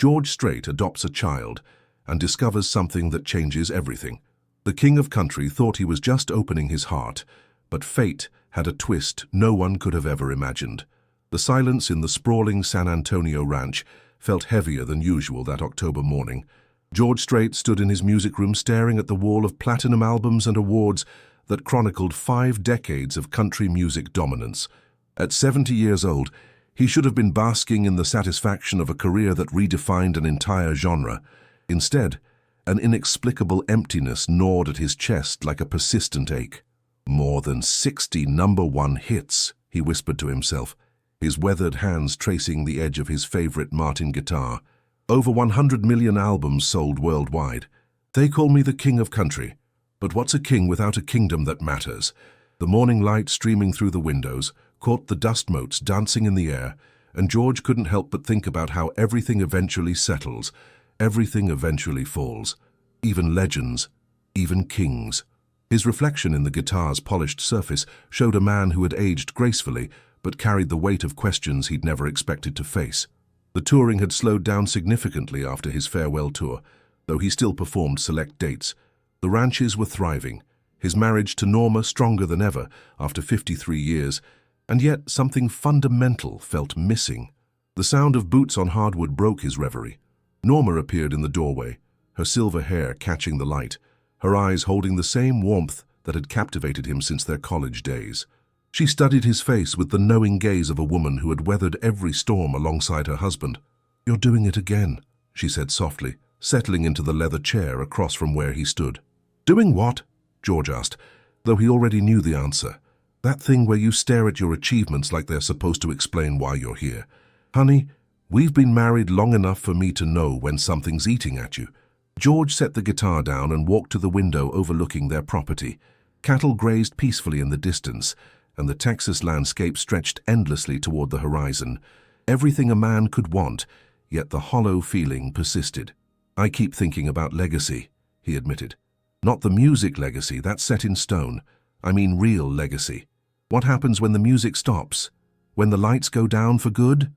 George Strait adopts a child and discovers something that changes everything. The king of country thought he was just opening his heart, but fate had a twist no one could have ever imagined. The silence in the sprawling San Antonio ranch felt heavier than usual that October morning. George Strait stood in his music room staring at the wall of platinum albums and awards that chronicled 5 decades of country music dominance. At 70 years old, he should have been basking in the satisfaction of a career that redefined an entire genre. Instead, an inexplicable emptiness gnawed at his chest like a persistent ache. More than 60 #1 hits, he whispered to himself, his weathered hands tracing the edge of his favorite Martin guitar. Over 100 million albums sold worldwide. They call me the king of country. But what's a king without a kingdom that matters? The morning light streaming through the windows caught the dust motes dancing in the air, and George couldn't help but think about how everything eventually settles, everything eventually falls. Even legends, even kings. His reflection in the guitar's polished surface showed a man who had aged gracefully, but carried the weight of questions he'd never expected to face. The touring had slowed down significantly after his farewell tour, though he still performed select dates. The ranches were thriving, his marriage to Norma stronger than ever after 53 years, and yet something fundamental felt missing. The sound of boots on hardwood broke his reverie. Norma appeared in the doorway, her silver hair catching the light, her eyes holding the same warmth that had captivated him since their college days. She studied his face with the knowing gaze of a woman who had weathered every storm alongside her husband. "You're doing it again," she said softly, settling into the leather chair across from where he stood. "Doing what?" George asked, though he already knew the answer. "That thing where you stare at your achievements like they're supposed to explain why you're here. Honey, we've been married long enough for me to know when something's eating at you." George set the guitar down and walked to the window overlooking their property. Cattle grazed peacefully in the distance, and the Texas landscape stretched endlessly toward the horizon. Everything a man could want, yet the hollow feeling persisted. "I keep thinking about legacy," he admitted. "Not the music legacy, that's set in stone. I mean real legacy. What happens when the music stops? When the lights go down for good?"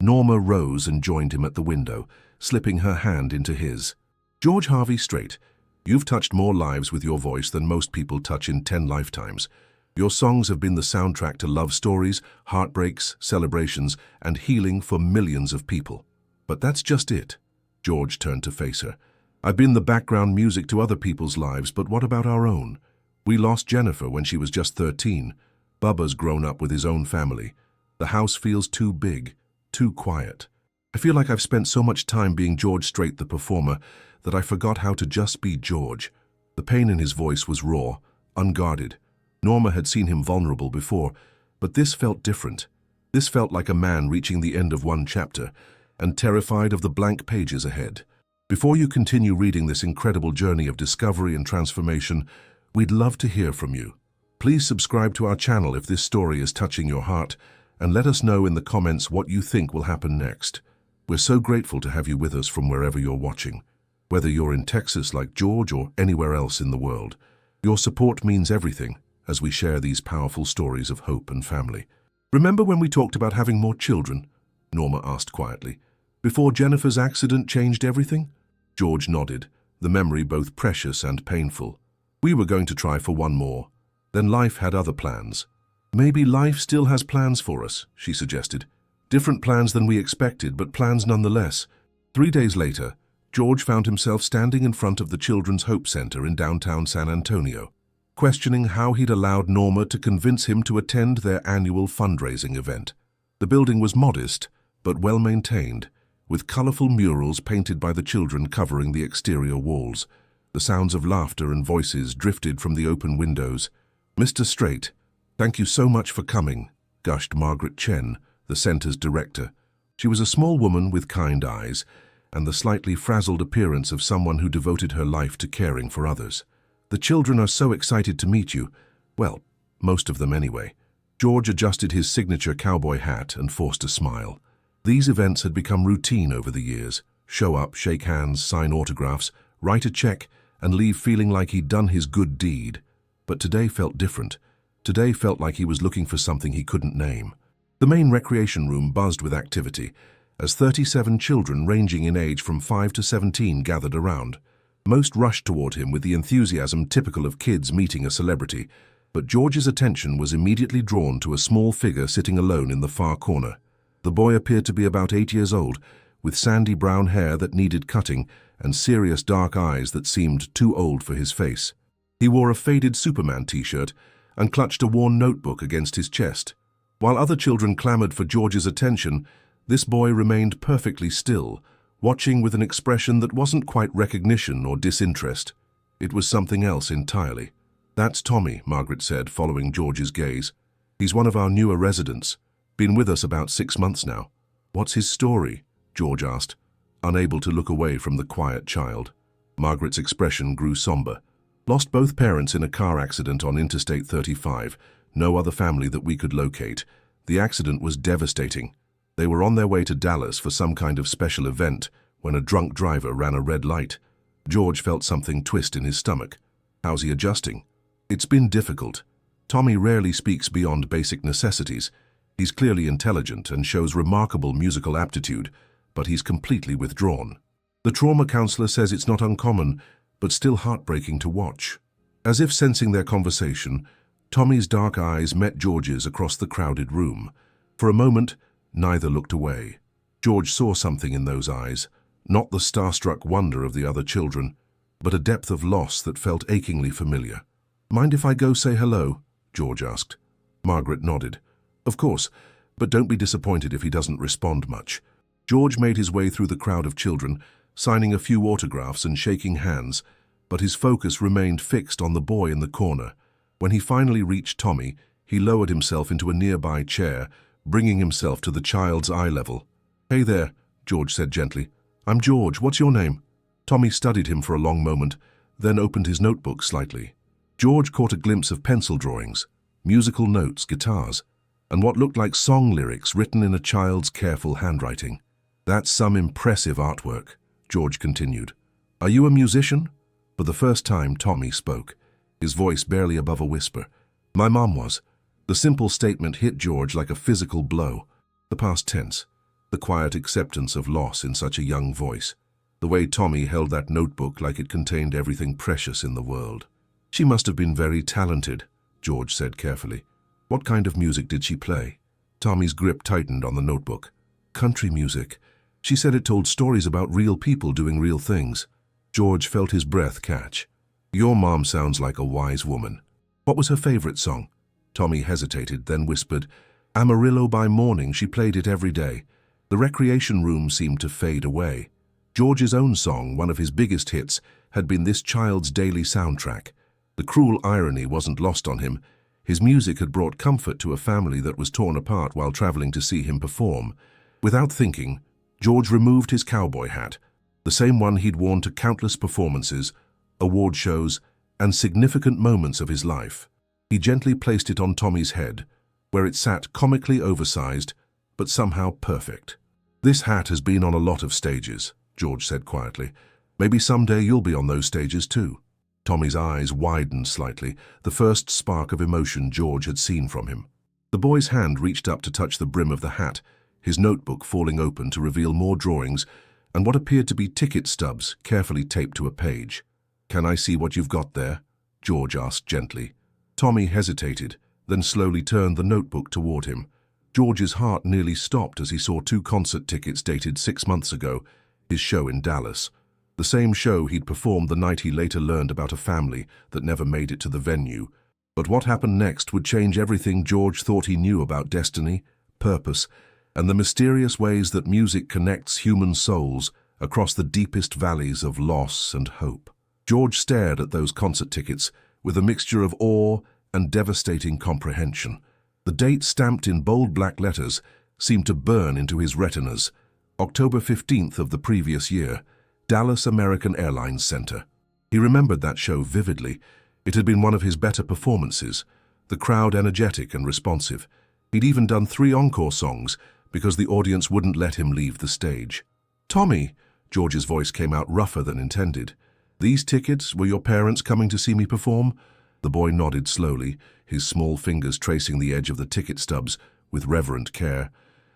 Norma rose and joined him at the window, slipping her hand into his. "George Harvey Strait, you've touched more lives with your voice than most people touch in 10 lifetimes. Your songs have been the soundtrack to love stories, heartbreaks, celebrations, and healing for millions of people. But that's just it." George turned to face her. "I've been the background music to other people's lives, but what about our own? We lost Jennifer when she was just 13. Bubba's grown up with his own family. The house feels too big, too quiet. I feel like I've spent so much time being George Strait the performer that I forgot how to just be George." The pain in his voice was raw, unguarded. Norma had seen him vulnerable before, but this felt different. This felt like a man reaching the end of one chapter and terrified of the blank pages ahead. Before you continue reading this incredible journey of discovery and transformation, we'd love to hear from you. Please subscribe to our channel if this story is touching your heart, and let us know in the comments what you think will happen next. We're so grateful to have you with us from wherever you're watching. Whether you're in Texas like George or anywhere else in the world, your support means everything as we share these powerful stories of hope and family. "Remember when we talked about having more children?" Norma asked quietly. "Before Jennifer's accident changed everything?" George nodded, the memory both precious and painful. "We were going to try for one more. Then life had other plans." "Maybe life still has plans for us," she suggested. "Different plans than we expected, but plans nonetheless." 3 days later, George found himself standing in front of the Children's Hope Center in downtown San Antonio, questioning how he'd allowed Norma to convince him to attend their annual fundraising event. The building was modest, but well-maintained, with colorful murals painted by the children covering the exterior walls. The sounds of laughter and voices drifted from the open windows. "Mr. Strait, thank you so much for coming," gushed Margaret Chen, the center's director. She was a small woman with kind eyes and the slightly frazzled appearance of someone who devoted her life to caring for others. "The children are so excited to meet you. Well, most of them anyway." George adjusted his signature cowboy hat and forced a smile. These events had become routine over the years. Show up, shake hands, sign autographs, write a check, and leave feeling like he'd done his good deed. But today felt different. Today felt like he was looking for something he couldn't name. The main recreation room buzzed with activity, as 37 children ranging in age from 5 to 17 gathered around. Most rushed toward him with the enthusiasm typical of kids meeting a celebrity, but George's attention was immediately drawn to a small figure sitting alone in the far corner. The boy appeared to be about 8 years old, with sandy brown hair that needed cutting and serious dark eyes that seemed too old for his face. He wore a faded Superman t-shirt and clutched a worn notebook against his chest. While other children clamored for George's attention, this boy remained perfectly still, watching with an expression that wasn't quite recognition or disinterest. It was something else entirely. "That's Tommy," Margaret said, following George's gaze. "He's one of our newer residents. Been with us about 6 months now." "What's his story?" George asked, unable to look away from the quiet child. Margaret's expression grew somber. "Lost both parents in a car accident on Interstate 35. No other family that we could locate. The accident was devastating. They were on their way to Dallas for some kind of special event when a drunk driver ran a red light." George felt something twist in his stomach. "How's he adjusting?" "It's been difficult. Tommy rarely speaks beyond basic necessities. He's clearly intelligent and shows remarkable musical aptitude, but he's completely withdrawn. The trauma counselor says it's not uncommon, but still heartbreaking to watch." As if sensing their conversation, Tommy's dark eyes met George's across the crowded room. For a moment, neither looked away. George saw something in those eyes, not the starstruck wonder of the other children, but a depth of loss that felt achingly familiar. "Mind if I go say hello?" George asked. Margaret nodded. "Of course, but don't be disappointed if he doesn't respond much." George made his way through the crowd of children, signing a few autographs and shaking hands, but his focus remained fixed on the boy in the corner. When he finally reached Tommy, he lowered himself into a nearby chair, bringing himself to the child's eye level. "Hey there," George said gently. "I'm George. What's your name?" Tommy studied him for a long moment, then opened his notebook slightly. George caught a glimpse of pencil drawings, musical notes, guitars, and what looked like song lyrics written in a child's careful handwriting. "That's some impressive artwork," George continued. "Are you a musician?" For the first time, Tommy spoke, his voice barely above a whisper. "My mom was." The simple statement hit George like a physical blow. The past tense, the quiet acceptance of loss in such a young voice, the way Tommy held that notebook like it contained everything precious in the world. "She must have been very talented," George said carefully. "What kind of music did she play?" Tommy's grip tightened on the notebook. "Country music. She said it told stories about real people doing real things." George felt his breath catch. "Your mom sounds like a wise woman. What was her favorite song?" Tommy hesitated, then whispered, "Amarillo by Morning. She played it every day." The recreation room seemed to fade away. George's own song, one of his biggest hits, had been this child's daily soundtrack. The cruel irony wasn't lost on him. His music had brought comfort to a family that was torn apart while traveling to see him perform. Without thinking, George removed his cowboy hat, the same one he'd worn to countless performances, award shows, and significant moments of his life. He gently placed it on Tommy's head, where it sat comically oversized, but somehow perfect. "This hat has been on a lot of stages," George said quietly. "Maybe someday you'll be on those stages too." Tommy's eyes widened slightly, the first spark of emotion George had seen from him. The boy's hand reached up to touch the brim of the hat, his notebook falling open to reveal more drawings and what appeared to be ticket stubs carefully taped to a page. "Can I see what you've got there?" George asked gently. Tommy hesitated, then slowly turned the notebook toward him. George's heart nearly stopped as he saw 2 concert tickets dated 6 months ago, his show in Dallas. The same show he'd performed the night he later learned about a family that never made it to the venue. But what happened next would change everything George thought he knew about destiny, purpose, and the mysterious ways that music connects human souls across the deepest valleys of loss and hope. George stared at those concert tickets with a mixture of awe and devastating comprehension. The date stamped in bold black letters seemed to burn into his retinas. October 15th of the previous year, Dallas American Airlines Center. He remembered that show vividly. It had been one of his better performances, the crowd energetic and responsive. He'd even done 3 encore songs because the audience wouldn't let him leave the stage. "Tommy," George's voice came out rougher than intended. "These tickets were your parents coming to see me perform?" The boy nodded slowly, his small fingers tracing the edge of the ticket stubs with reverent care.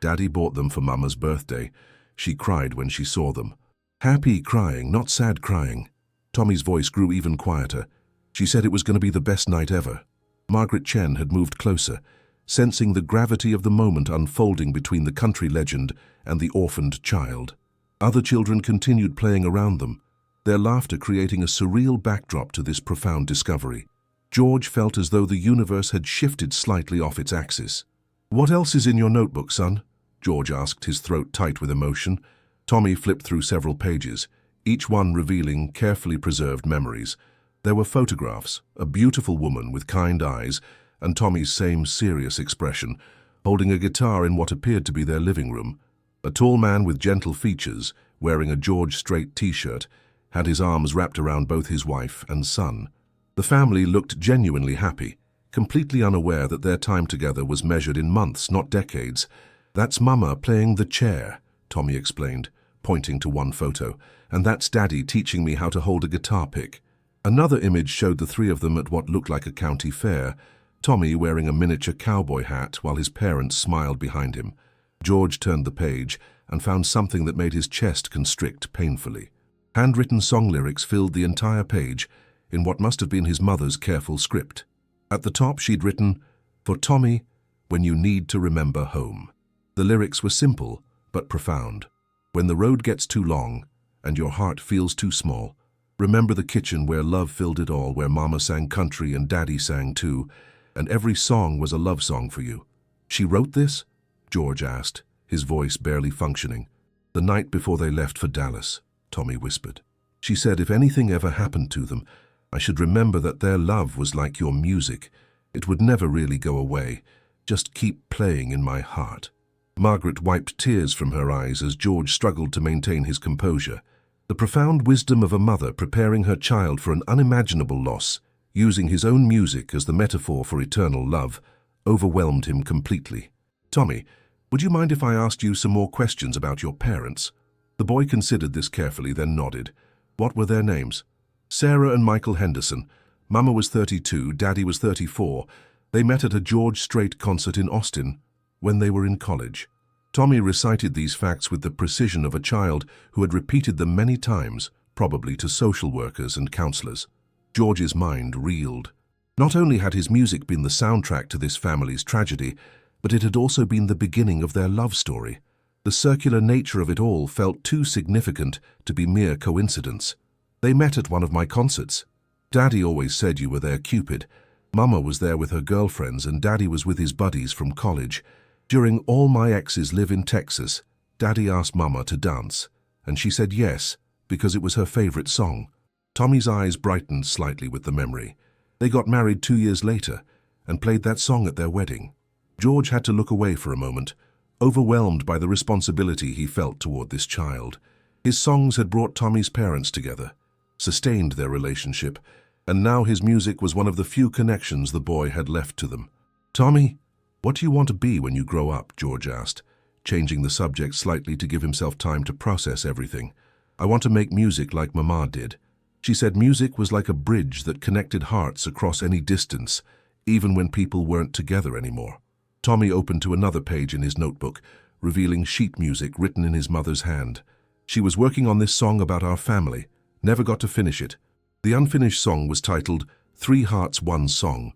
Daddy bought them for Mama's birthday. She cried when she saw them. Happy crying, not sad crying. Tommy's voice grew even quieter. She said it was going to be the best night ever. Margaret Chen had moved closer, sensing the gravity of the moment unfolding between the country legend and the orphaned child. Other children continued playing around them, their laughter creating a surreal backdrop to this profound discovery. George felt as though the universe had shifted slightly off its axis. "What else is in your notebook, son?" George asked, his throat tight with emotion. Tommy flipped through several pages, each one revealing carefully preserved memories. There were photographs, a beautiful woman with kind eyes, and Tommy's same serious expression, holding a guitar in what appeared to be their living room. A tall man with gentle features, wearing a George STRAIT t-shirt, had his arms wrapped around both his wife and son. The family looked genuinely happy, completely unaware that their time together was measured in months, not decades. "That's Mama playing the chair," Tommy explained, pointing to one photo, "and that's Daddy teaching me how to hold a guitar pick." Another image showed the three of them at what looked like a county fair, Tommy wearing a miniature cowboy hat while his parents smiled behind him. George turned the page and found something that made his chest constrict painfully. Handwritten song lyrics filled the entire page in what must have been his mother's careful script. At the top she'd written, "For Tommy, when you need to remember home." The lyrics were simple but profound. "When the road gets too long and your heart feels too small, remember the kitchen where love filled it all, where Mama sang country and Daddy sang too, and every song was a love song for you." "She wrote this?" George asked, his voice barely functioning. "The night before they left for Dallas," Tommy whispered. "She said if anything ever happened to them, I should remember that their love was like your music. It would never really go away, just keep playing in my heart." Margaret wiped tears from her eyes as George struggled to maintain his composure. The profound wisdom of a mother preparing her child for an unimaginable loss, using his own music as the metaphor for eternal love, overwhelmed him completely. "Tommy, would you mind if I asked you some more questions about your parents?" The boy considered this carefully, then nodded. "What were their names?" "Sarah and Michael Henderson. Mama was 32, Daddy was 34. They met at a George STRAIT concert in Austin when they were in college." Tommy recited these facts with the precision of a child who had repeated them many times, probably to social workers and counselors. George's mind reeled. Not only had his music been the soundtrack to this family's tragedy, but it had also been the beginning of their love story. The circular nature of it all felt too significant to be mere coincidence. "They met at one of my concerts. Daddy always said you were their Cupid. Mama was there with her girlfriends and Daddy was with his buddies from college. During All My Exes Live in Texas, Daddy asked Mama to dance, and she said yes, because it was her favorite song." Tommy's eyes brightened slightly with the memory. They got married 2 years later and played that song at their wedding. George had to look away for a moment, overwhelmed by the responsibility he felt toward this child. His songs had brought Tommy's parents together, sustained their relationship, and now his music was one of the few connections the boy had left to them. "Tommy, what do you want to be when you grow up?" George asked, changing the subject slightly to give himself time to process everything. "I want to make music like Mama did. She said music was like a bridge that connected hearts across any distance, even when people weren't together anymore." Tommy opened to another page in his notebook, revealing sheet music written in his mother's hand. "She was working on this song about our family, never got to finish it." The unfinished song was titled "Three Hearts, One Song,"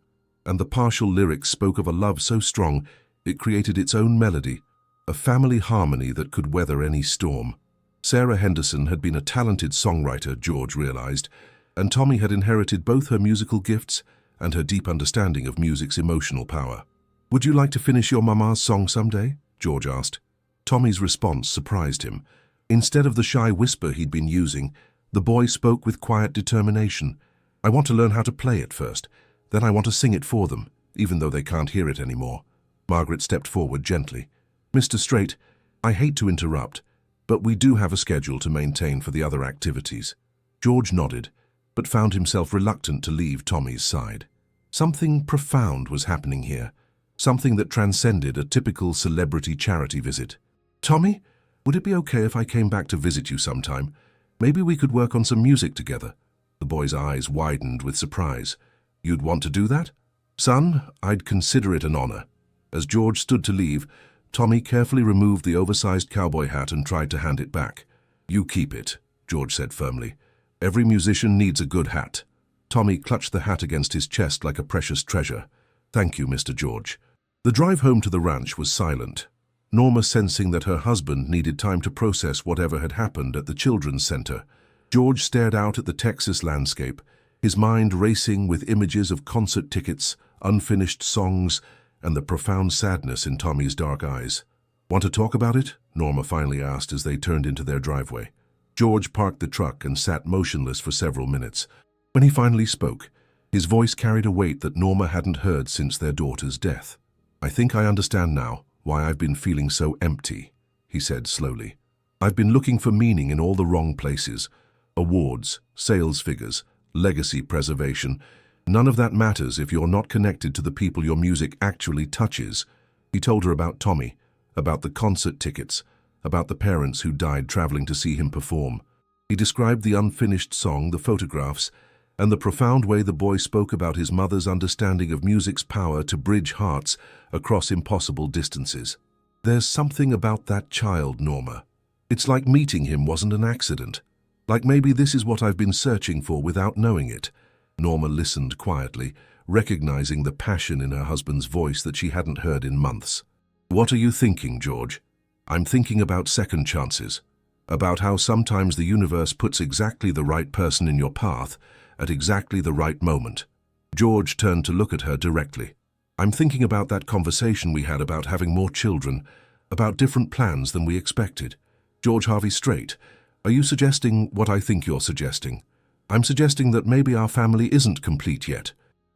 and the partial lyrics spoke of a love so strong it created its own melody, a family harmony that could weather any storm. Sarah Henderson had been a talented songwriter, George realized, and Tommy had inherited both her musical gifts and her deep understanding of music's emotional power. "Would you like to finish your Mama's song someday?" George asked. Tommy's response surprised him. Instead of the shy whisper he'd been using, the boy spoke with quiet determination. "I want to learn how to play it first. Then I want to sing it for them, even though they can't hear it anymore." Margaret stepped forward gently. "Mr. STRAIT, I hate to interrupt, but we do have a schedule to maintain for the other activities." George nodded, but found himself reluctant to leave Tommy's side. Something profound was happening here, something that transcended a typical celebrity charity visit. "Tommy, would it be okay if I came back to visit you sometime? Maybe we could work on some music together." The boy's eyes widened with surprise. "You'd want to do that?" "Son, I'd consider it an honor." As George stood to leave, Tommy carefully removed the oversized cowboy hat and tried to hand it back. "You keep it," George said firmly. "Every musician needs a good hat." Tommy clutched the hat against his chest like a precious treasure. "Thank you, Mr. George." The drive home to the ranch was silent. Norma sensing that her husband needed time to process whatever had happened at the children's center. George stared out at the Texas landscape, his mind racing with images of concert tickets, unfinished songs, and the profound sadness in Tommy's dark eyes. "Want to talk about it?" Norma finally asked as they turned into their driveway. George parked the truck and sat motionless for several minutes. When he finally spoke, his voice carried a weight that Norma hadn't heard since their daughter's death. "I think I understand now why I've been feeling so empty," he said slowly. "I've been looking for meaning in all the wrong places. Awards, sales figures, legacy preservation. None of that matters if you're not connected to the people your music actually touches." He told her about Tommy, about the concert tickets, about the parents who died traveling to see him perform. He described the unfinished song, the photographs, and the profound way the boy spoke about his mother's understanding of music's power to bridge hearts across impossible distances. "There's something about that child, Norma. It's like meeting him wasn't an accident. Like maybe this is what I've been searching for without knowing it." Norma listened quietly, recognizing the passion in her husband's voice that she hadn't heard in months. "What are you thinking, George?" "I'm thinking about second chances. About how sometimes the universe puts exactly the right person in your path at exactly the right moment." George turned to look at her directly. "I'm thinking about that conversation we had about having more children, about different plans than we expected. George Harvey STRAIT, are you suggesting what I think you're suggesting? I'm suggesting that maybe our family isn't complete yet.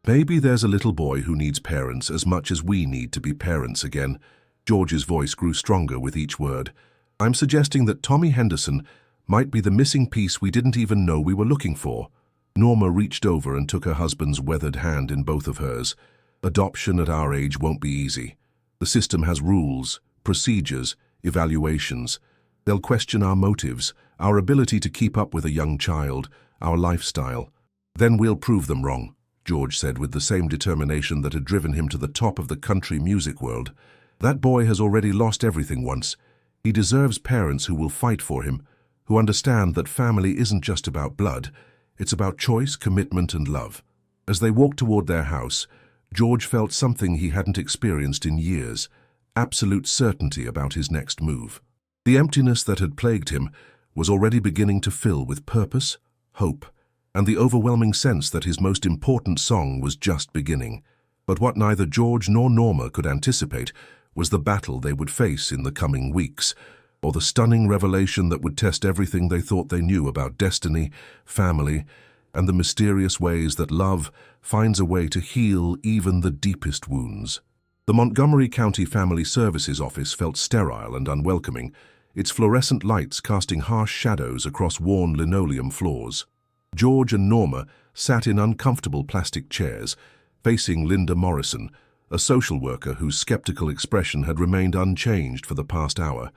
Maybe there's a little boy who needs parents as much as we need to be parents again." George's voice grew stronger with each word. "I'm suggesting that Tommy Henderson might be the missing piece we didn't even know we were looking for." Norma reached over and took her husband's weathered hand in both of hers. "Adoption at our age won't be easy. The system has rules, procedures, evaluations. They'll question our motives, our ability to keep up with a young child, our lifestyle. Then we'll prove them wrong," George said with the same determination that had driven him to the top of the country music world. "That boy has already lost everything once. He deserves parents who will fight for him, who understand that family isn't just about blood, it's about choice, commitment, and love." As they walked toward their house, George felt something he hadn't experienced in years, absolute certainty about his next move. The emptiness that had plagued him was already beginning to fill with purpose, hope, and the overwhelming sense that his most important song was just beginning. But what neither George nor Norma could anticipate was the battle they would face in the coming weeks, or the stunning revelation that would test everything they thought they knew about destiny, family, and the mysterious ways that love finds a way to heal even the deepest wounds. The Montgomery County Family Services office felt sterile and unwelcoming, its fluorescent lights casting harsh shadows across worn linoleum floors. George and Norma sat in uncomfortable plastic chairs, facing Linda Morrison, a social worker whose skeptical expression had remained unchanged for the past hour.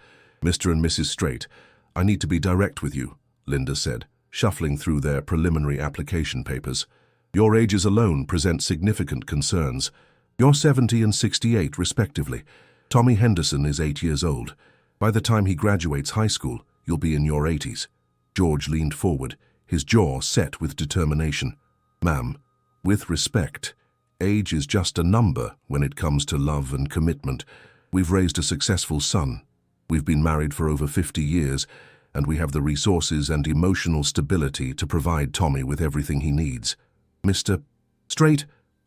"Mr. and Mrs. STRAIT, I need to be direct with you," Linda said, shuffling through their preliminary application papers. "Your ages alone present significant concerns. You're 70 and 68, respectively. Tommy Henderson is 8 years old. By the time he graduates high school, you'll be in your 80s. George leaned forward, his jaw set with determination. "Ma'am, with respect, age is just a number when it comes to love and commitment. We've raised a successful son. We've been married for over 50 years, and we have the resources and emotional stability to provide Tommy with everything he needs. Mr. STRAIT,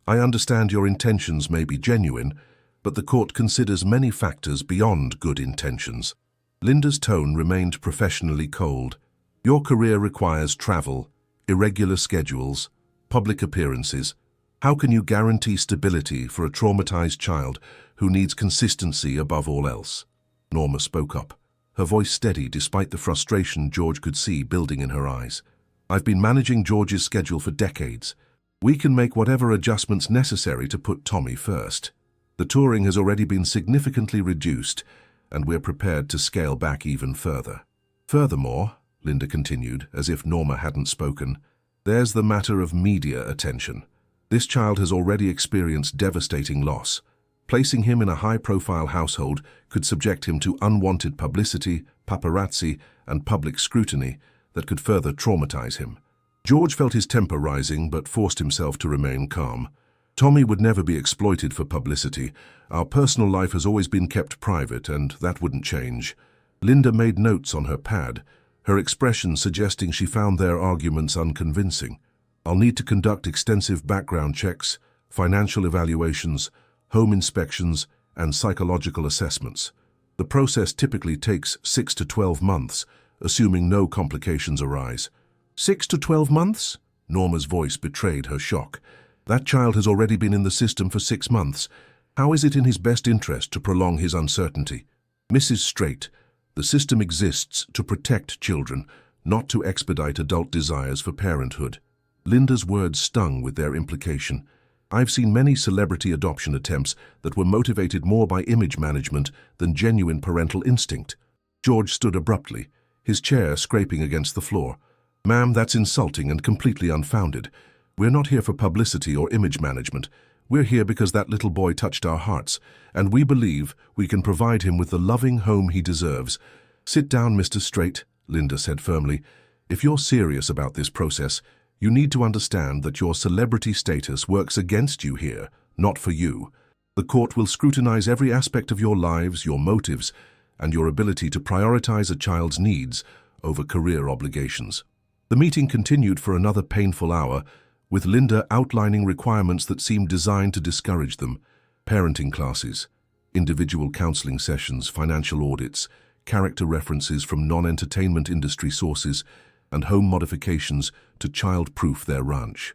I understand your intentions may be genuine, but the court considers many factors beyond good intentions." Linda's tone remained professionally cold. "Your career requires travel, irregular schedules, public appearances. How can you guarantee stability for a traumatized child who needs consistency above all else?" Norma spoke up, her voice steady despite the frustration George could see building in her eyes. "I've been managing George's schedule for decades. We can make whatever adjustments necessary to put Tommy first. The touring has already been significantly reduced, and we're prepared to scale back even further. Furthermore," Linda continued, as if Norma hadn't spoken, "there's the matter of media attention. This child has already experienced devastating loss. Placing him in a high-profile household could subject him to unwanted publicity, paparazzi, and public scrutiny that could further traumatize him. George felt his temper rising but forced himself to remain calm. Tommy would never be exploited for publicity. Our personal life has always been kept private, and that wouldn't change. Linda made notes on her pad, her expression suggesting she found their arguments unconvincing. I'll need to conduct extensive background checks, financial evaluations, home inspections, and psychological assessments. The process typically takes 6 to 12 months, assuming no complications arise. 6 to 12 months? Norma's voice betrayed her shock. That child has already been in the system for 6 months. How is it in his best interest to prolong his uncertainty? Mrs. Straight, the system exists to protect children, not to expedite adult desires for parenthood. Linda's words stung with their implication. I've seen many celebrity adoption attempts that were motivated more by image management than genuine parental instinct. George stood abruptly, his chair scraping against the floor. Ma'am, that's insulting and completely unfounded. We're not here for publicity or image management. We're here because that little boy touched our hearts, and we believe we can provide him with the loving home he deserves. Sit down, Mr. Straight, Linda said firmly. If you're serious about this process, you need to understand that your celebrity status works against you here, not for you. The court will scrutinize every aspect of your lives, your motives, and your ability to prioritize a child's needs over career obligations. The meeting continued for another painful hour, with Linda outlining requirements that seemed designed to discourage them: parenting classes, individual counseling sessions, financial audits, character references from non-entertainment industry sources, and home modifications to child-proof their ranch.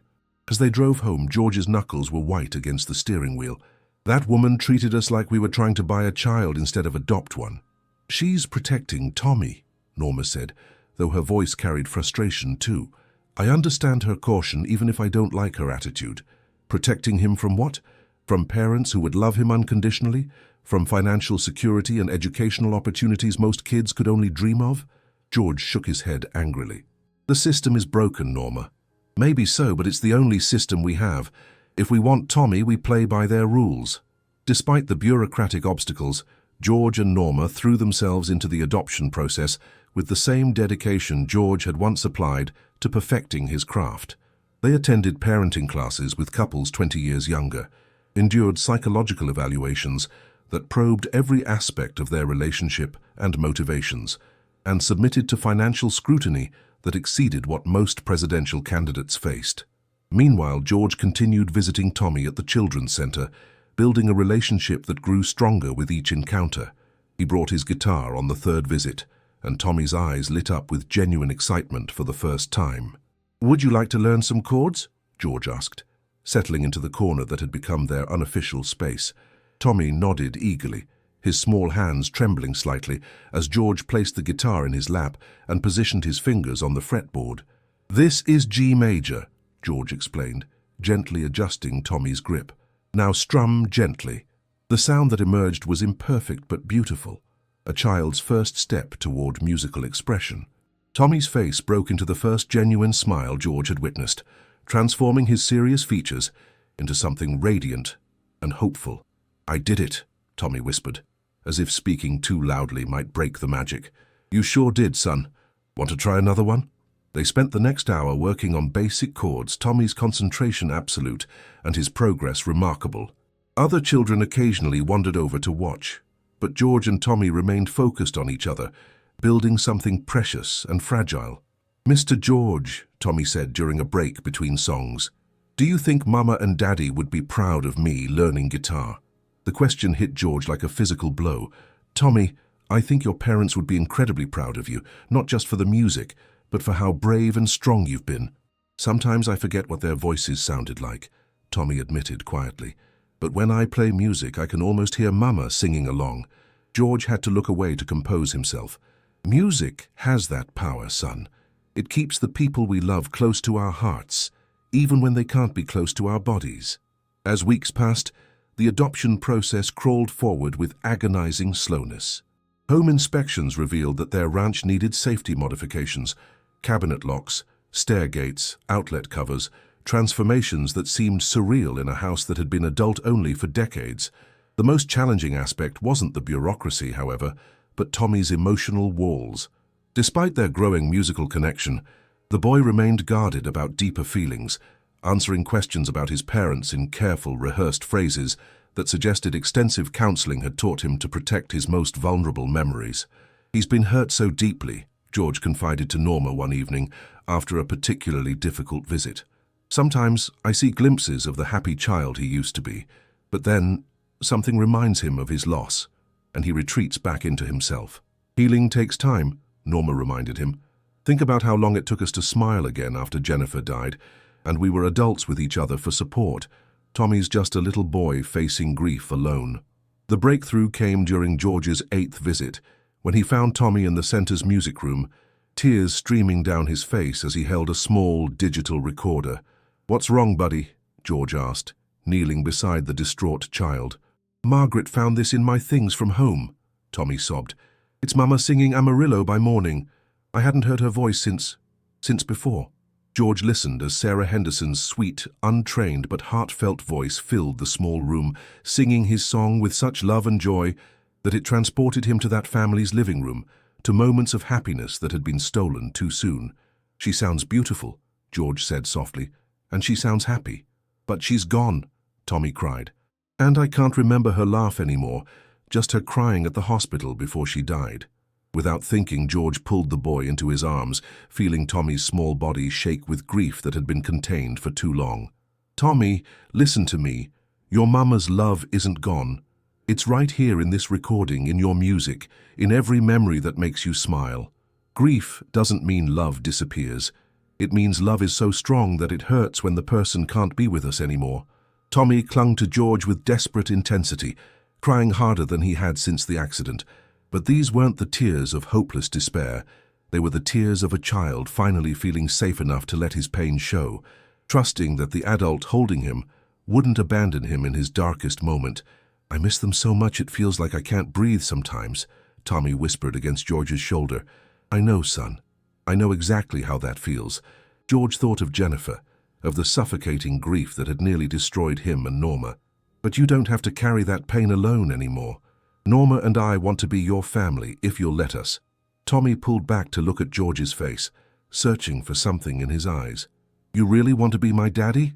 As they drove home, George's knuckles were white against the steering wheel. That woman treated us like we were trying to buy a child instead of adopt one. She's protecting Tommy, Norma said, though her voice carried frustration too. I understand her caution even if I don't like her attitude. Protecting him from what? From parents who would love him unconditionally? From financial security and educational opportunities most kids could only dream of? George shook his head angrily. The system is broken, Norma. Maybe so, but it's the only system we have. If we want Tommy, we play by their rules. Despite the bureaucratic obstacles, George and Norma threw themselves into the adoption process with the same dedication George had once applied to perfecting his craft. They attended parenting classes with couples 20 years younger, endured psychological evaluations that probed every aspect of their relationship and motivations, and submitted to financial scrutiny that exceeded what most presidential candidates faced. Meanwhile, George continued visiting Tommy at the Children's Center, building a relationship that grew stronger with each encounter. He brought his guitar on the third visit, and Tommy's eyes lit up with genuine excitement for the first time. "Would you like to learn some chords?" George asked, settling into the corner that had become their unofficial space. Tommy nodded eagerly, his small hands trembling slightly as George placed the guitar in his lap and positioned his fingers on the fretboard. "This is G major," George explained, gently adjusting Tommy's grip. "Now strum gently." The sound that emerged was imperfect but beautiful, a child's first step toward musical expression. Tommy's face broke into the first genuine smile George had witnessed, transforming his serious features into something radiant and hopeful. "I did it," Tommy whispered, as if speaking too loudly might break the magic. "You sure did, son. Want to try another one?" They spent the next hour working on basic chords, Tommy's concentration absolute and his progress remarkable. Other children occasionally wandered over to watch, but George and Tommy remained focused on each other, building something precious and fragile. "Mr. George," Tommy said during a break between songs, "do you think Mama and Daddy would be proud of me learning guitar?" The question hit George like a physical blow. "Tommy, I think your parents would be incredibly proud of you, not just for the music, but for how brave and strong you've been." "Sometimes I forget what their voices sounded like," Tommy admitted quietly. "But when I play music, I can almost hear Mama singing along." George had to look away to compose himself. "Music has that power, son. It keeps the people we love close to our hearts, even when they can't be close to our bodies." As weeks passed, the adoption process crawled forward with agonizing slowness. Home inspections revealed that their ranch needed safety modifications: cabinet locks, stair gates, outlet covers, transformations that seemed surreal in a house that had been adult-only for decades. The most challenging aspect wasn't the bureaucracy, however, but Tommy's emotional walls. Despite their growing musical connection, the boy remained guarded about deeper feelings, answering questions about his parents in careful, rehearsed phrases that suggested extensive counseling had taught him to protect his most vulnerable memories. "He's been hurt so deeply," George confided to Norma one evening after a particularly difficult visit. "Sometimes I see glimpses of the happy child he used to be, but then something reminds him of his loss, and he retreats back into himself." "Healing takes time," Norma reminded him. "Think about how long it took us to smile again after Jennifer died, and we were adults with each other for support. Tommy's just a little boy facing grief alone." The breakthrough came during George's 8th visit, when he found Tommy in the center's music room, tears streaming down his face as he held a small digital recorder. "What's wrong, buddy?" George asked, kneeling beside the distraught child. "Margaret found this in my things from home," Tommy sobbed. "It's Mama singing Amarillo by morning. I hadn't heard her voice since before." George listened as Sarah Henderson's sweet, untrained but heartfelt voice filled the small room, singing his song with such love and joy that it transported him to that family's living room, to moments of happiness that had been stolen too soon. "She sounds beautiful," George said softly, "and she sounds happy." "But she's gone," Tommy cried. "And I can't remember her laugh anymore, just her crying at the hospital before she died." Without thinking, George pulled the boy into his arms, feeling Tommy's small body shake with grief that had been contained for too long. "Tommy, listen to me. Your mama's love isn't gone. It's right here in this recording, in your music, in every memory that makes you smile. Grief doesn't mean love disappears. It means love is so strong that it hurts when the person can't be with us anymore." Tommy clung to George with desperate intensity, crying harder than he had since the accident. But these weren't the tears of hopeless despair. They were the tears of a child finally feeling safe enough to let his pain show, trusting that the adult holding him wouldn't abandon him in his darkest moment. "I miss them so much it feels like I can't breathe sometimes," Tommy whispered against George's shoulder. "I know, son. I know exactly how that feels." George thought of Jennifer, of the suffocating grief that had nearly destroyed him and Norma. "But you don't have to carry that pain alone anymore. Norma and I want to be your family, if you'll let us." Tommy pulled back to look at George's face, searching for something in his eyes. "You really want to be my daddy?"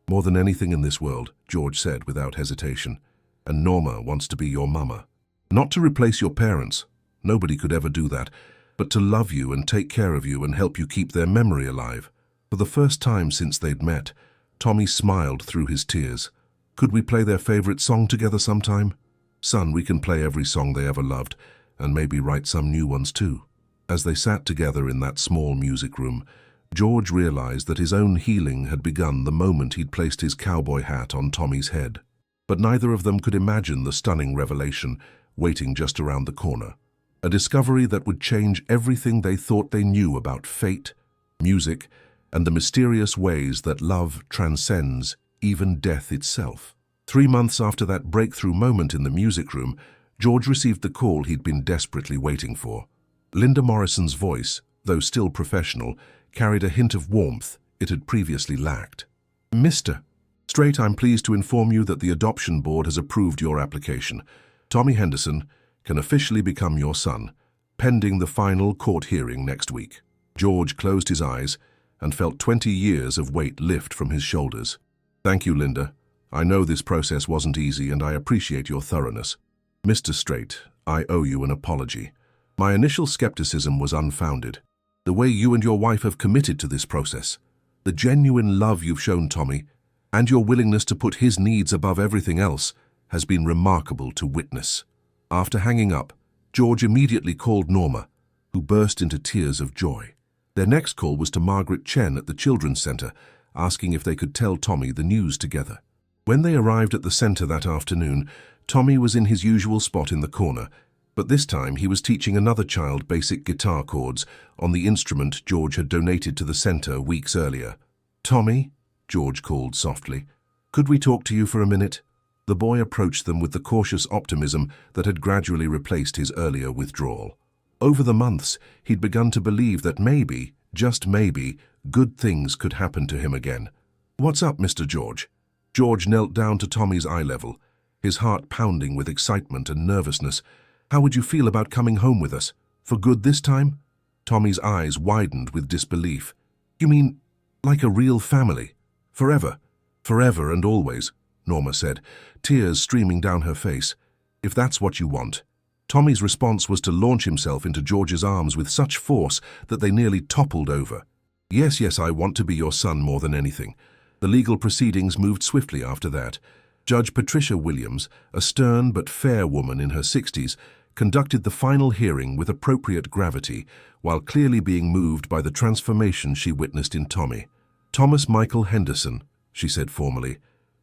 "More than anything in this world," George said without hesitation. "And Norma wants to be your mama. Not to replace your parents. Nobody could ever do that. But to love you and take care of you and help you keep their memory alive." For the first time since they'd met, Tommy smiled through his tears. "Could we play their favorite song together sometime?" "Son, we can play every song they ever loved, and maybe write some new ones too." As they sat together in that small music room, George realized that his own healing had begun the moment he'd placed his cowboy hat on Tommy's head. But neither of them could imagine the stunning revelation waiting just around the corner. A discovery that would change everything they thought they knew about fate, music, and the mysterious ways that love transcends even death itself. 3 months after that breakthrough moment in the music room, George received the call he'd been desperately waiting for. Linda Morrison's voice, though still professional, carried a hint of warmth it had previously lacked. "Mr. Straight, I'm pleased to inform you that the adoption board has approved your application. Tommy Henderson can officially become your son, pending the final court hearing next week." George closed his eyes and felt 20 years of weight lift from his shoulders. "Thank you, Linda. I know this process wasn't easy and I appreciate your thoroughness. Mr. Straight, I owe you an apology. My initial skepticism was unfounded. The way you and your wife have committed to this process, the genuine love you've shown Tommy, and your willingness to put his needs above everything else has been remarkable to witness." After hanging up, George immediately called Norma, who burst into tears of joy. Their next call was to Margaret Chen at the Children's Center, asking if they could tell Tommy the news together. When they arrived at the center that afternoon, Tommy was in his usual spot in the corner, but this time he was teaching another child basic guitar chords on the instrument George had donated to the center weeks earlier. "Tommy," George called softly, "could we talk to you for a minute?" The boy approached them with the cautious optimism that had gradually replaced his earlier withdrawal. Over the months, he'd begun to believe that maybe, just maybe, good things could happen to him again. "What's up, Mr. George?" George knelt down to Tommy's eye level, his heart pounding with excitement and nervousness. "How would you feel about coming home with us? For good this time?" Tommy's eyes widened with disbelief. "You mean, like a real family? Forever? Forever and always," Norma said, tears streaming down her face. "If that's what you want." Tommy's response was to launch himself into George's arms with such force that they nearly toppled over. Yes, I want to be your son more than anything." The legal proceedings moved swiftly after that. Judge Patricia Williams, a stern but fair woman in her 60s, conducted the final hearing with appropriate gravity, while clearly being moved by the transformation she witnessed in Tommy. "Thomas Michael Henderson," she said formally,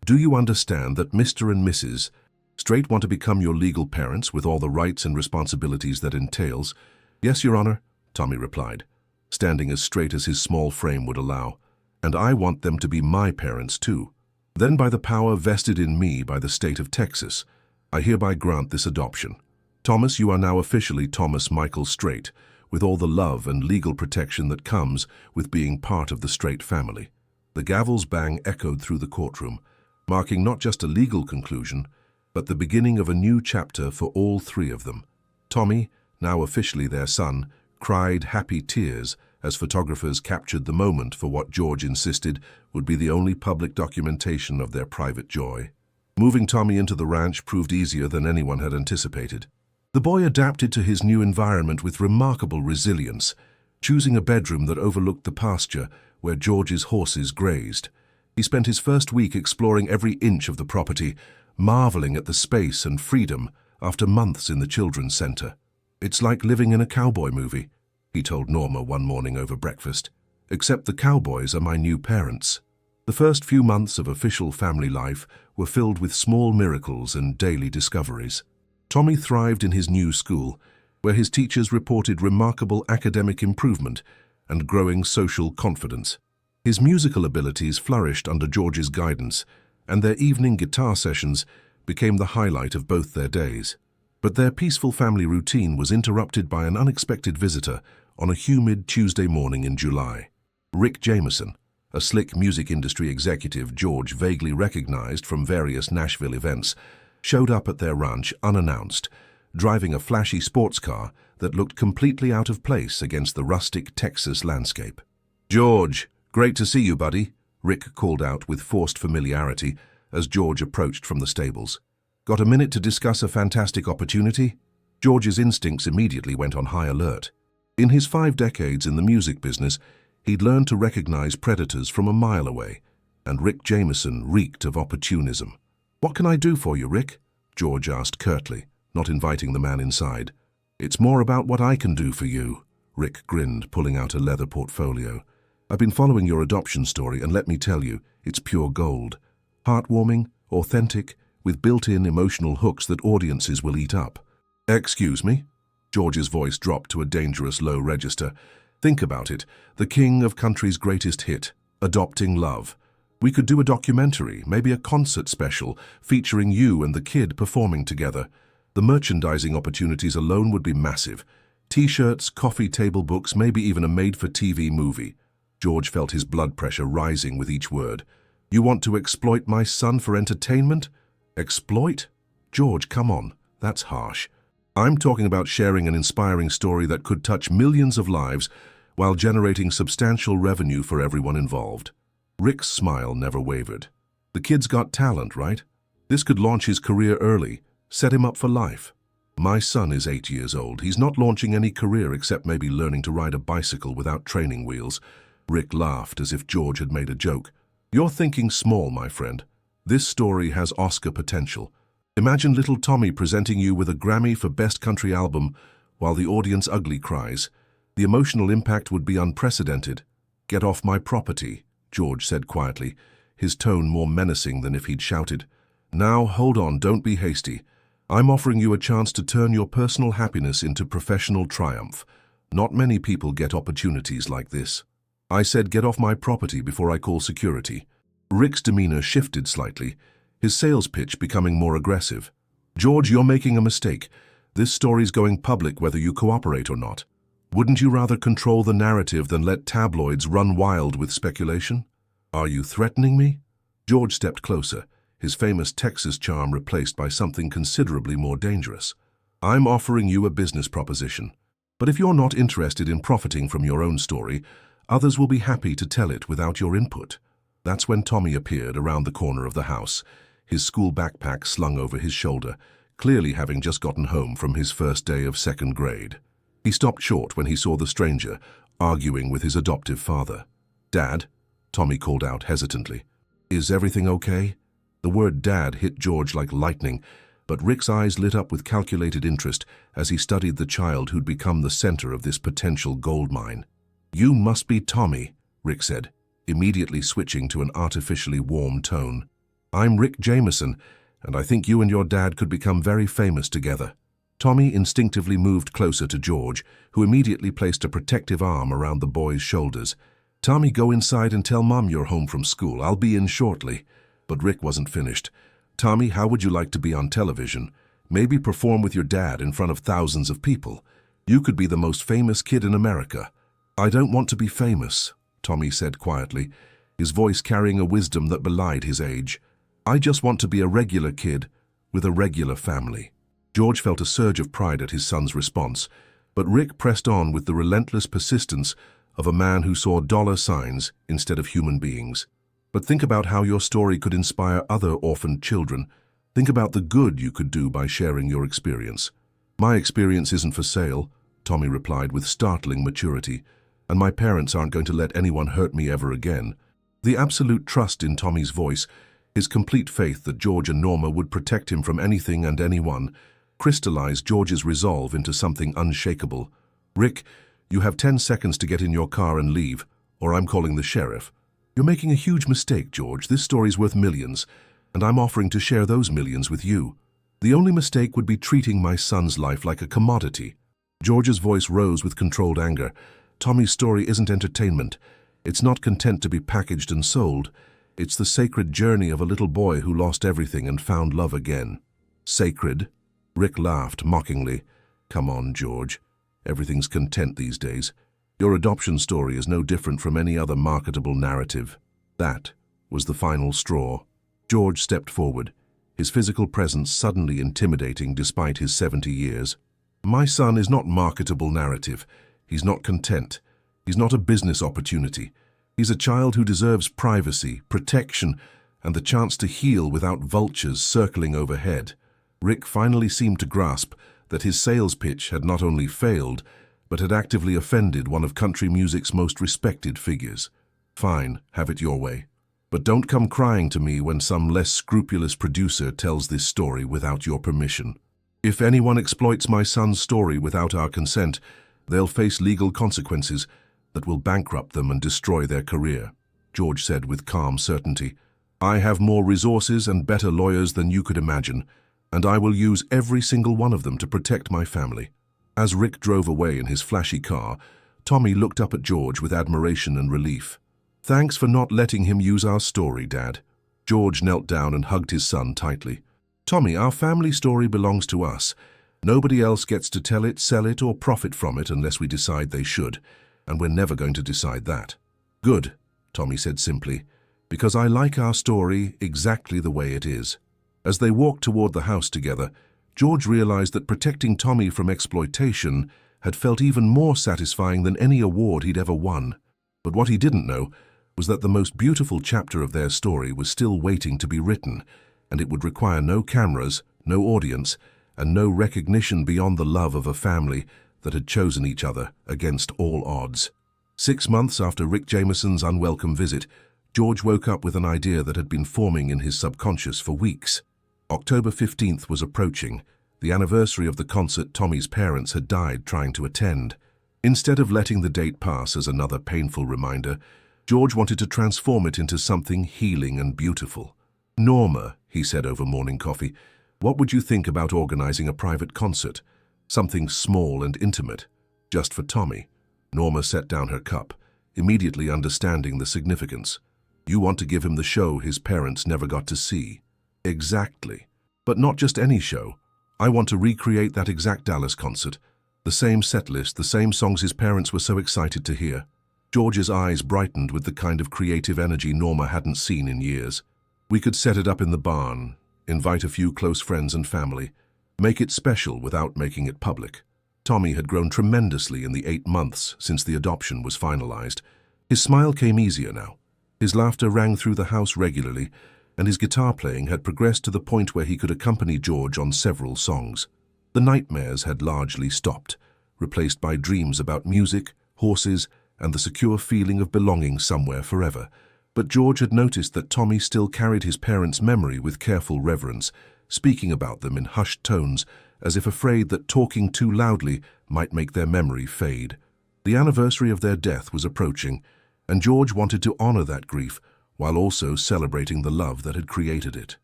"do you understand that Mr. and Mrs. Straight want to become your legal parents with all the rights and responsibilities that entails?" "Yes, Your Honor," Tommy replied, standing as straight as his small frame would allow. "And I want them to be my parents too. Then by the power vested in me by the state of Texas, I hereby grant this adoption. Thomas, you are now officially Thomas Michael Straight, with all the love and legal protection that comes with being part of the Straight family." The gavel's bang echoed through the courtroom, marking not just a legal conclusion, but the beginning of a new chapter for all three of them. Tommy, now officially their son, cried happy tears as photographers captured the moment for what George insisted would be the only public documentation of their private joy. Moving Tommy into the ranch proved easier than anyone had anticipated. The boy adapted to his new environment with remarkable resilience, choosing a bedroom that overlooked the pasture where George's horses grazed. He spent his first week exploring every inch of the property, marveling at the space and freedom after months in the children's center. "It's like living in a cowboy movie," he told Norma one morning over breakfast, "except the cowboys are my new parents." The first few months of official family life were filled with small miracles and daily discoveries. Tommy thrived in his new school, where his teachers reported remarkable academic improvement and growing social confidence. His musical abilities flourished under George's guidance, and their evening guitar sessions became the highlight of both their days. But their peaceful family routine was interrupted by an unexpected visitor on a humid Tuesday morning in July. Rick Jameson, a slick music industry executive George vaguely recognized from various Nashville events, showed up at their ranch unannounced, driving a flashy sports car that looked completely out of place against the rustic Texas landscape. "George, great to see you, buddy," Rick called out with forced familiarity as George approached from the stables. "Got a minute to discuss a fantastic opportunity?" George's instincts immediately went on high alert. In his 5 decades in the music business, he'd learned to recognize predators from a mile away, and Rick Jameson reeked of opportunism. "What can I do for you, Rick?" George asked curtly, not inviting the man inside. "It's more about what I can do for you," Rick grinned, pulling out a leather portfolio. "I've been following your adoption story, and let me tell you, it's pure gold. Heartwarming, authentic, with built-in emotional hooks that audiences will eat up." "Excuse me?" George's voice dropped to a dangerous low register. "Think about it. The king of country's greatest hit, Adopting Love. We could do a documentary, maybe a concert special, featuring you and the kid performing together. The merchandising opportunities alone would be massive. T-shirts, coffee table books, maybe even a made-for-TV movie." George felt his blood pressure rising with each word. "You want to exploit my son for entertainment?" "Exploit? George, come on. That's harsh. I'm talking about sharing an inspiring story that could touch millions of lives while generating substantial revenue for everyone involved." Rick's smile never wavered. "The kid's got talent, right? This could launch his career early, set him up for life." "My son is 8 years old. He's not launching any career except maybe learning to ride a bicycle without training wheels." Rick laughed as if George had made a joke. "You're thinking small, my friend. This story has Oscar potential. Imagine little Tommy presenting you with a Grammy for Best Country Album while the audience ugly cries. The emotional impact would be unprecedented." "Get off my property," George said quietly, his tone more menacing than if he'd shouted. "Now, hold on, don't be hasty. I'm offering you a chance to turn your personal happiness into professional triumph. Not many people get opportunities like this." "I said get off my property before I call security." Rick's demeanor shifted slightly, his sales pitch becoming more aggressive. "George, you're making a mistake. This story's going public whether you cooperate or not. Wouldn't you rather control the narrative than let tabloids run wild with speculation?" "Are you threatening me?" George stepped closer, his famous Texas charm replaced by something considerably more dangerous. "I'm offering you a business proposition, but if you're not interested in profiting from your own story, others will be happy to tell it without your input." That's when Tommy appeared around the corner of the house, his school backpack slung over his shoulder, clearly having just gotten home from his first day of second grade. He stopped short when he saw the stranger, arguing with his adoptive father. "Dad," Tommy called out hesitantly. "Is everything okay?" The word Dad hit George like lightning, but Rick's eyes lit up with calculated interest as he studied the child who'd become the center of this potential gold mine. "You must be Tommy," Rick said, immediately switching to an artificially warm tone. "I'm Rick Jameson, and I think you and your dad could become very famous together." Tommy instinctively moved closer to George, who immediately placed a protective arm around the boy's shoulders. "Tommy, go inside and tell Mom you're home from school. I'll be in shortly." But Rick wasn't finished. "Tommy, how would you like to be on television? Maybe perform with your dad in front of thousands of people. You could be the most famous kid in America." "I don't want to be famous," Tommy said quietly, his voice carrying a wisdom that belied his age. "I just want to be a regular kid with a regular family." George felt a surge of pride at his son's response, but Rick pressed on with the relentless persistence of a man who saw dollar signs instead of human beings. "But think about how your story could inspire other orphaned children. Think about the good you could do by sharing your experience." "My experience isn't for sale," Tommy replied with startling maturity, "and my parents aren't going to let anyone hurt me ever again." The absolute trust in Tommy's voice, his complete faith that George and Norma would protect him from anything and anyone, crystallized George's resolve into something unshakable. "Rick, you have 10 seconds to get in your car and leave, or I'm calling the sheriff." "You're making a huge mistake, George. This story's worth millions, and I'm offering to share those millions with you. The only mistake would be treating my son's life like a commodity." George's voice rose with controlled anger. "Tommy's story isn't entertainment. It's not content to be packaged and sold. It's the sacred journey of a little boy who lost everything and found love again." "Sacred?" Rick laughed mockingly. "Come on, George. Everything's content these days. Your adoption story is no different from any other marketable narrative." That was the final straw. George stepped forward, his physical presence suddenly intimidating despite his 70 years. "My son is not marketable narrative. He's not content. He's not a business opportunity. He's a child who deserves privacy, protection, and the chance to heal without vultures circling overhead." Rick finally seemed to grasp that his sales pitch had not only failed, but had actively offended one of country music's most respected figures. "Fine, have it your way. But don't come crying to me when some less scrupulous producer tells this story without your permission. If anyone exploits my son's story without our consent, they'll face legal consequences that will bankrupt them and destroy their career," George said with calm certainty. "I have more resources and better lawyers than you could imagine, and I will use every single one of them to protect my family." As Rick drove away in his flashy car, Tommy looked up at George with admiration and relief. "Thanks for not letting him use our story, Dad." George knelt down and hugged his son tightly. "Tommy, our family story belongs to us. Nobody else gets to tell it, sell it, or profit from it unless we decide they should, and we're never going to decide that." "Good," Tommy said simply, "because I like our story exactly the way it is." As they walked toward the house together, George realized that protecting Tommy from exploitation had felt even more satisfying than any award he'd ever won. But what he didn't know was that the most beautiful chapter of their story was still waiting to be written, and it would require no cameras, no audience, and no recognition beyond the love of a family that had chosen each other against all odds. 6 months after Rick Jameson's unwelcome visit, George woke up with an idea that had been forming in his subconscious for weeks. October 15th was approaching, the anniversary of the concert Tommy's parents had died trying to attend. Instead of letting the date pass as another painful reminder, George wanted to transform it into something healing and beautiful. "Norma," he said over morning coffee, "what would you think about organizing a private concert? Something small and intimate, just for Tommy." Norma set down her cup, immediately understanding the significance. "You want to give him the show his parents never got to see." "Exactly. But not just any show. I want to recreate that exact Dallas concert. The same set list, the same songs his parents were so excited to hear." George's eyes brightened with the kind of creative energy Norma hadn't seen in years. We could set it up in the barn, invite a few close friends and family, make it special without making it public. Tommy had grown tremendously in the 8 months since the adoption was finalized. His smile came easier now. His laughter rang through the house regularly, and his guitar playing had progressed to the point where he could accompany George on several songs. The nightmares had largely stopped, replaced by dreams about music, horses, and the secure feeling of belonging somewhere forever. But George had noticed that Tommy still carried his parents' memory with careful reverence, speaking about them in hushed tones, as if afraid that talking too loudly might make their memory fade. The anniversary of their death was approaching, and George wanted to honor that grief while also celebrating the love that had created it.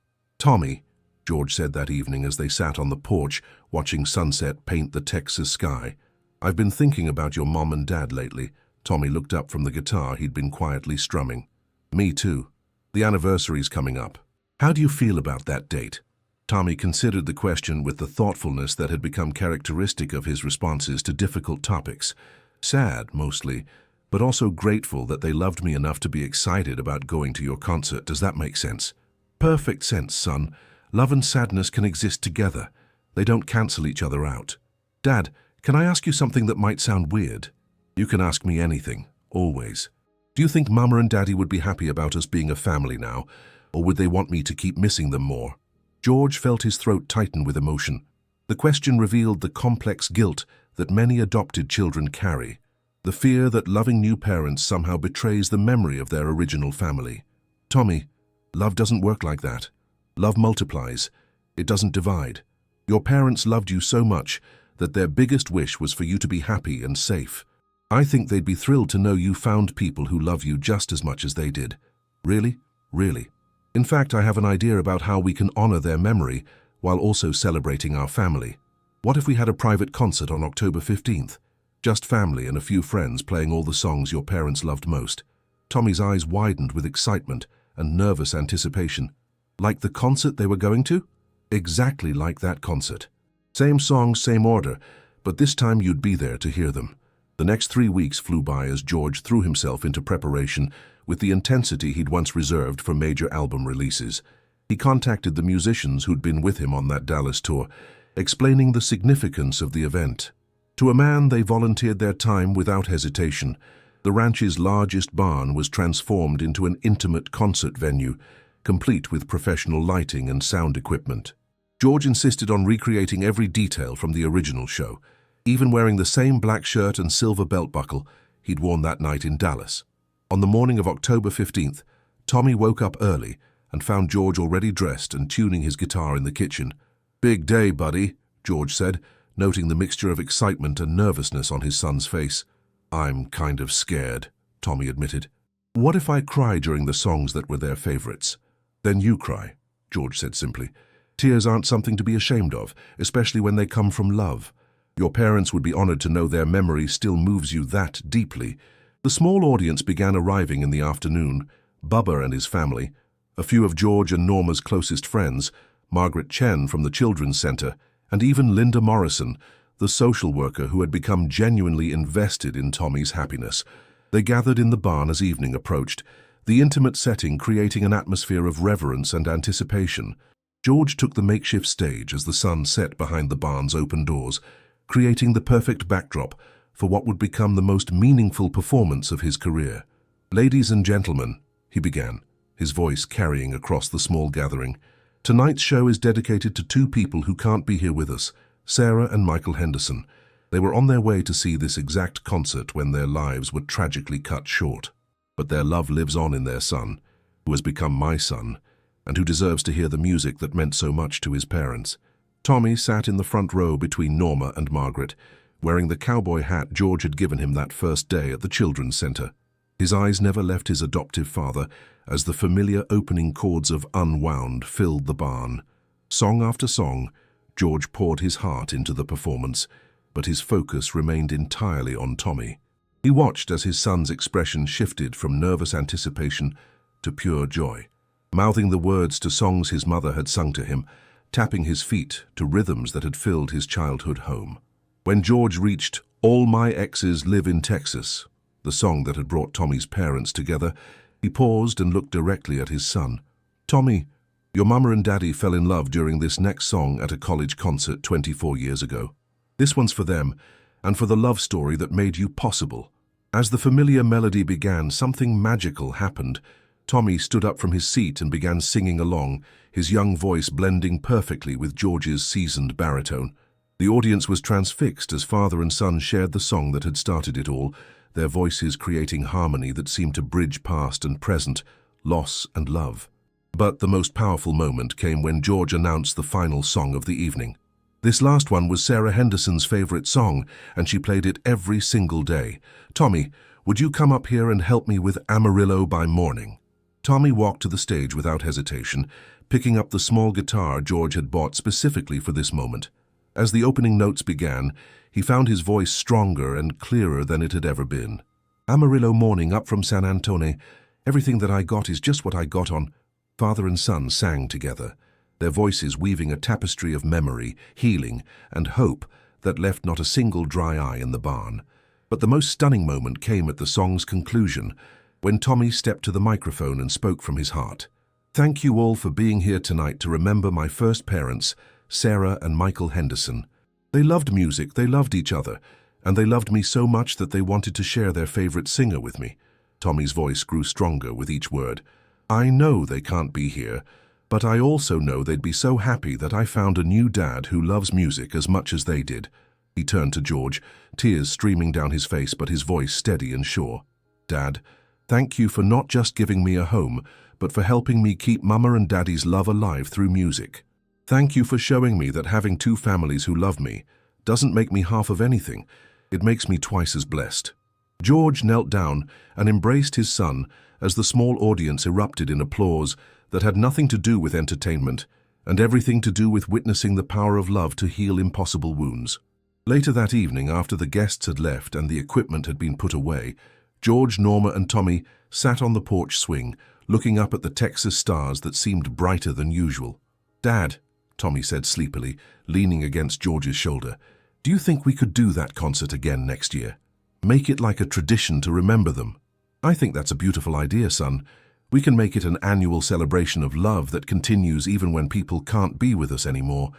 "Tommy," George said that evening as they sat on the porch watching sunset paint the Texas sky, "I've been thinking about your mom and dad lately." Tommy looked up from the guitar he'd been quietly strumming. "Me too. The anniversary's coming up. How do you feel about that date?" Tommy considered the question with the thoughtfulness that had become characteristic of his responses to difficult topics. Sad, mostly, but also grateful that they loved me enough to be excited about going to your concert. Does that make sense? "Perfect sense, son. Love and sadness can exist together. They don't cancel each other out." "Dad, can I ask you something that might sound weird?" "You can ask me anything, always. Do you think Mama and Daddy would be happy about us being a family now, or would they want me to keep missing them more?" George felt his throat tighten with emotion. The question revealed the complex guilt that many adopted children carry, the fear that loving new parents somehow betrays the memory of their original family. "Tommy, love doesn't work like that. Love multiplies. It doesn't divide. Your parents loved you so much that their biggest wish was for you to be happy and safe. I think they'd be thrilled to know you found people who love you just as much as they did." "Really? Really? In fact, I have an idea about how we can honor their memory while also celebrating our family. What if we had a private concert on October 15th? Just family and a few friends playing all the songs your parents loved most." Tommy's eyes widened with excitement and nervous anticipation. "Like the concert they were going to?" "Exactly like that concert. Same songs, same order, but this time you'd be there to hear them." The next 3 weeks flew by as George threw himself into preparation with the intensity he'd once reserved for major album releases. He contacted the musicians who'd been with him on that Dallas tour, explaining the significance of the event. To a man, they volunteered their time without hesitation. The ranch's largest barn was transformed into an intimate concert venue, complete with professional lighting and sound equipment. George insisted on recreating every detail from the original show, even wearing the same black shirt and silver belt buckle he'd worn that night in Dallas. On the morning of October 15th, Tommy woke up early and found George already dressed and tuning his guitar in the kitchen. "Big day, buddy," George said, noting the mixture of excitement and nervousness on his son's face. "I'm kind of scared," Tommy admitted. "What if I cry during the songs that were their favorites?" "Then you cry," George said simply. "Tears aren't something to be ashamed of, especially when they come from love. Your parents would be honored to know their memory still moves you that deeply." The small audience began arriving in the afternoon. Bubba and his family, a few of George and Norma's closest friends, Margaret Chen from the Children's Center, and even Linda Morrison, the social worker who had become genuinely invested in Tommy's happiness. They gathered in the barn as evening approached, the intimate setting creating an atmosphere of reverence and anticipation. George took the makeshift stage as the sun set behind the barn's open doors, creating the perfect backdrop for what would become the most meaningful performance of his career. "Ladies and gentlemen," he began, his voice carrying across the small gathering, "tonight's show is dedicated to 2 people who can't be here with us, Sarah and Michael Henderson. They were on their way to see this exact concert when their lives were tragically cut short. But their love lives on in their son, who has become my son, and who deserves to hear the music that meant so much to his parents." Tommy sat in the front row between Norma and Margaret, wearing the cowboy hat George had given him that first day at the Children's Center. His eyes never left his adoptive father as the familiar opening chords of Unwound filled the barn. Song after song, George poured his heart into the performance, but his focus remained entirely on Tommy. He watched as his son's expression shifted from nervous anticipation to pure joy, mouthing the words to songs his mother had sung to him, tapping his feet to rhythms that had filled his childhood home. When George reached "All My Exes Live in Texas," the song that had brought Tommy's parents together, he paused and looked directly at his son. Tommy, your mama and daddy fell in love during this next song at a college concert 24 years ago. This one's for them, and for the love story that made you possible. As the familiar melody began, something magical happened. Tommy stood up from his seat and began singing along, his young voice blending perfectly with George's seasoned baritone. The audience was transfixed as father and son shared the song that had started it all, their voices creating harmony that seemed to bridge past and present, loss and love. But the most powerful moment came when George announced the final song of the evening. This last one was Sarah Henderson's favorite song, and she played it every single day. Tommy, would you come up here and help me with Amarillo by Morning? Tommy walked to the stage without hesitation, picking up the small guitar George had bought specifically for this moment. As the opening notes began, he found his voice stronger and clearer than it had ever been. Amarillo Morning up from San Antone, everything that I got is just what I got on. Father and son sang together, their voices weaving a tapestry of memory, healing, and hope that left not a single dry eye in the barn. But the most stunning moment came at the song's conclusion, when Tommy stepped to the microphone and spoke from his heart. Thank you all for being here tonight to remember my first parents, Sarah and Michael Henderson. They loved music, they loved each other, and they loved me so much that they wanted to share their favorite singer with me. Tommy's voice grew stronger with each word. I know they can't be here, but I also know they'd be so happy that I found a new dad who loves music as much as they did. He turned to George, tears streaming down his face but his voice steady and sure. Dad, thank you for not just giving me a home, but for helping me keep Mama and Daddy's love alive through music. Thank you for showing me that having two families who love me doesn't make me half of anything. It makes me twice as blessed. George knelt down and embraced his son as the small audience erupted in applause that had nothing to do with entertainment and everything to do with witnessing the power of love to heal impossible wounds. Later that evening, after the guests had left and the equipment had been put away, George, Norma, and Tommy sat on the porch swing, looking up at the Texas stars that seemed brighter than usual. Dad, Tommy said sleepily, leaning against George's shoulder, do you think we could do that concert again next year? Make it like a tradition to remember them. I think that's a beautiful idea, son. We can make it an annual celebration of love that continues even when people can't be with us anymore.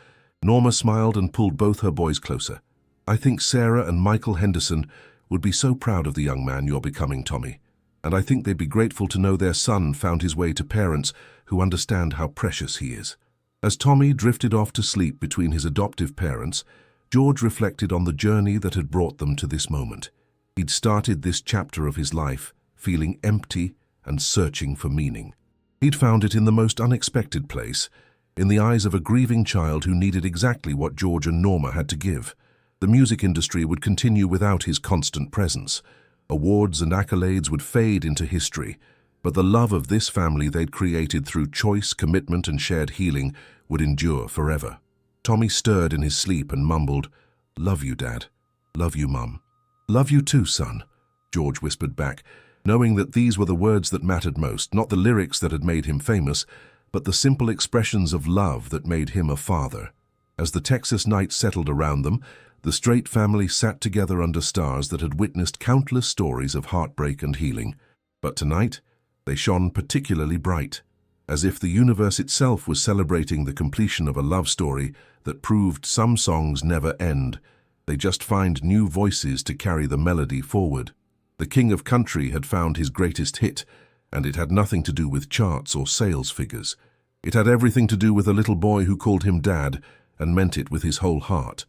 Norma smiled and pulled both her boys closer. I think Sarah and Michael Henderson would be so proud of the young man you're becoming, Tommy. And I think they'd be grateful to know their son found his way to parents who understand how precious he is. As Tommy drifted off to sleep between his adoptive parents, George reflected on the journey that had brought them to this moment. He'd started this chapter of his life feeling empty and searching for meaning. He'd found it in the most unexpected place, in the eyes of a grieving child who needed exactly what George and Norma had to give. The music industry would continue without his constant presence. Awards and accolades would fade into history, but the love of this family they'd created through choice, commitment, and shared healing would endure forever. Tommy stirred in his sleep and mumbled, "Love you, Dad. Love you, Mum." "Love you too, son," George whispered back, knowing that these were the words that mattered most, not the lyrics that had made him famous, but the simple expressions of love that made him a father. As the Texas night settled around them, the STRAIT family sat together under stars that had witnessed countless stories of heartbreak and healing. But tonight, they shone particularly bright, as if the universe itself was celebrating the completion of a love story that proved some songs never end. They just find new voices to carry the melody forward. The King of Country had found his greatest hit, and it had nothing to do with charts or sales figures. It had everything to do with a little boy who called him Dad and meant it with his whole heart.